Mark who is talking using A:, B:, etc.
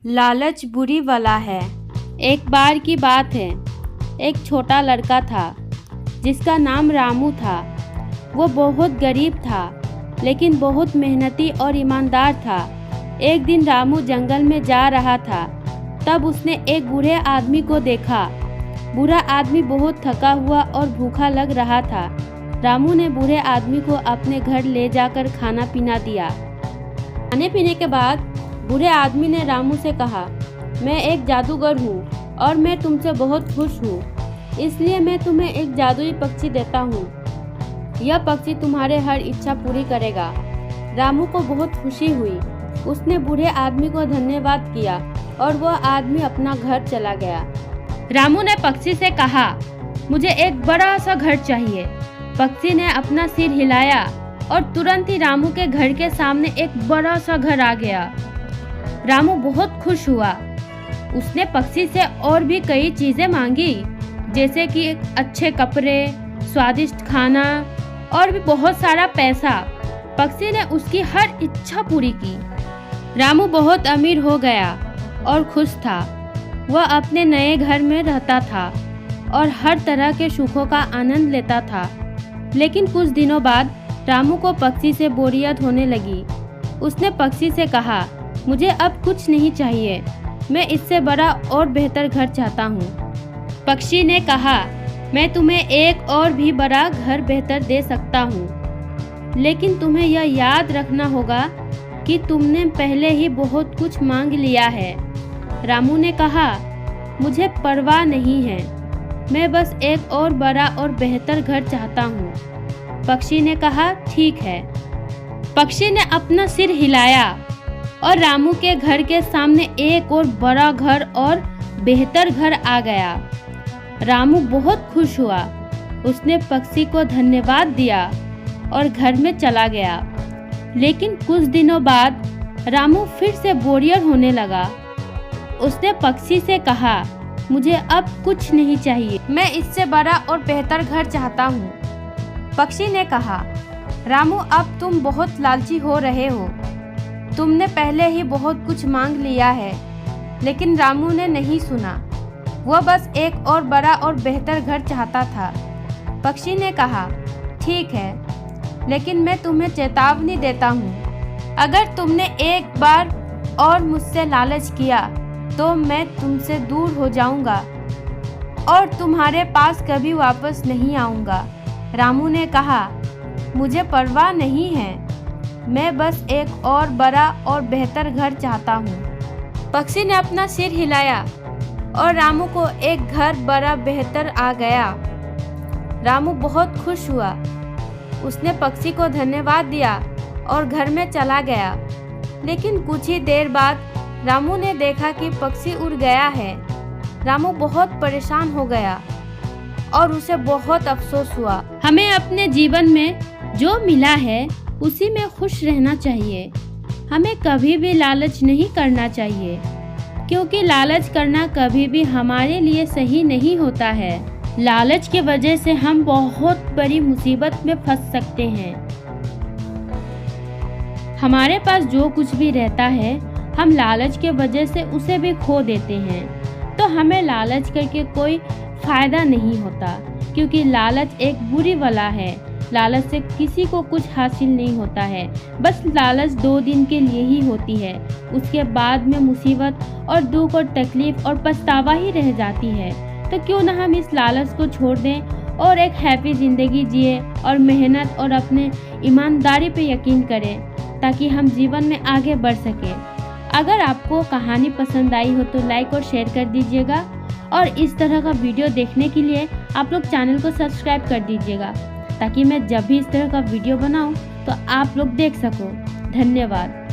A: लालच बुरी बला है। एक बार की बात है, एक छोटा लड़का था जिसका नाम रामू था। वो बहुत गरीब था लेकिन बहुत मेहनती और ईमानदार था। एक दिन रामू जंगल में जा रहा था, तब उसने एक बूढ़े आदमी को देखा। बूढ़ा आदमी बहुत थका हुआ और भूखा लग रहा था। रामू ने बूढ़े आदमी को अपने घर ले जाकर खाना पीना दिया। खाने पीने के बाद बूढ़े आदमी ने रामू से कहा, मैं एक जादूगर हूँ और मैं तुमसे बहुत खुश हूँ, इसलिए मैं तुम्हें एक जादुई पक्षी देता हूँ। यह पक्षी तुम्हारे हर इच्छा पूरी करेगा। रामू को बहुत खुशी हुई। उसने बूढ़े आदमी को धन्यवाद किया और वह आदमी अपना घर चला गया। रामू ने पक्षी से कहा, मुझे एक बड़ा सा घर चाहिए। पक्षी ने अपना सिर हिलाया और तुरंत ही रामू के घर के सामने एक बड़ा सा घर आ गया। रामू बहुत खुश हुआ। उसने पक्षी से और भी कई चीजें मांगी, जैसे कि अच्छे कपड़े, स्वादिष्ट खाना और भी बहुत सारा पैसा। पक्षी ने उसकी हर इच्छा पूरी की। रामू बहुत अमीर हो गया और खुश था। वह अपने नए घर में रहता था और हर तरह के सुखों का आनंद लेता था। लेकिन कुछ दिनों बाद रामू को पक्षी से बोरियत होने लगी। उसने पक्षी से कहा, मुझे अब कुछ नहीं चाहिए, मैं इससे बड़ा और बेहतर घर चाहता हूँ। पक्षी ने कहा, मैं तुम्हें एक और भी बड़ा घर बेहतर दे सकता हूँ, लेकिन तुम्हें यह याद रखना होगा कि तुमने पहले ही बहुत कुछ मांग लिया है। रामू ने कहा, मुझे परवाह नहीं है, मैं बस एक और बड़ा और बेहतर घर चाहता हूँ। पक्षी ने कहा, ठीक है। पक्षी ने अपना सिर हिलाया और रामू के घर के सामने एक और बड़ा घर और बेहतर घर आ गया। रामू बहुत खुश हुआ। उसने पक्षी को धन्यवाद दिया और घर में चला गया। लेकिन कुछ दिनों बाद रामू फिर से बोरियत होने लगा। उसने पक्षी से कहा, मुझे अब कुछ नहीं चाहिए, मैं इससे बड़ा और बेहतर घर चाहता हूँ। पक्षी ने कहा, रामू अब तुम बहुत लालची हो रहे हो, तुमने पहले ही बहुत कुछ मांग लिया है। लेकिन रामू ने नहीं सुना। वह बस एक और बड़ा और बेहतर घर चाहता था। पक्षी ने कहा, ठीक है, लेकिन मैं तुम्हें चेतावनी देता हूँ, अगर तुमने एक बार और मुझसे लालच किया तो मैं तुमसे दूर हो जाऊंगा और तुम्हारे पास कभी वापस नहीं आऊंगा। रामू ने कहा, मुझे परवाह नहीं है, मैं बस एक और बड़ा और बेहतर घर चाहता हूँ। पक्षी ने अपना सिर हिलाया और रामू को एक घर बड़ा बेहतर आ गया। रामू बहुत खुश हुआ। उसने पक्षी को धन्यवाद दिया और घर में चला गया। लेकिन कुछ ही देर बाद रामू ने देखा कि पक्षी उड़ गया है। रामू बहुत परेशान हो गया और उसे बहुत अफसोस हुआ। हमें अपने जीवन में जो मिला है उसी में खुश रहना चाहिए। हमें कभी भी लालच नहीं करना चाहिए, क्योंकि लालच करना कभी भी हमारे लिए सही नहीं होता है। लालच की वजह से हम बहुत बड़ी मुसीबत में फंस सकते हैं। हमारे पास जो कुछ भी रहता है, हम लालच के वजह से उसे भी खो देते हैं। तो हमें लालच करके कोई फायदा नहीं होता, क्योंकि लालच एक बुरी बला है। लालच से किसी को कुछ हासिल नहीं होता है। बस लालच 2 दिन के लिए ही होती है, उसके बाद में मुसीबत और दुख और तकलीफ और पछतावा ही रह जाती है। तो क्यों ना हम इस लालच को छोड़ दें और एक हैप्पी ज़िंदगी जिए और मेहनत और अपने ईमानदारी पे यकीन करें, ताकि हम जीवन में आगे बढ़ सकें। अगर आपको कहानी पसंद आई हो तो लाइक और शेयर कर दीजिएगा, और इस तरह का वीडियो देखने के लिए आप लोग चैनल को सब्सक्राइब कर दीजिएगा, ताकि मैं जब भी इस तरह का वीडियो बनाऊं तो आप लोग देख सको। धन्यवाद।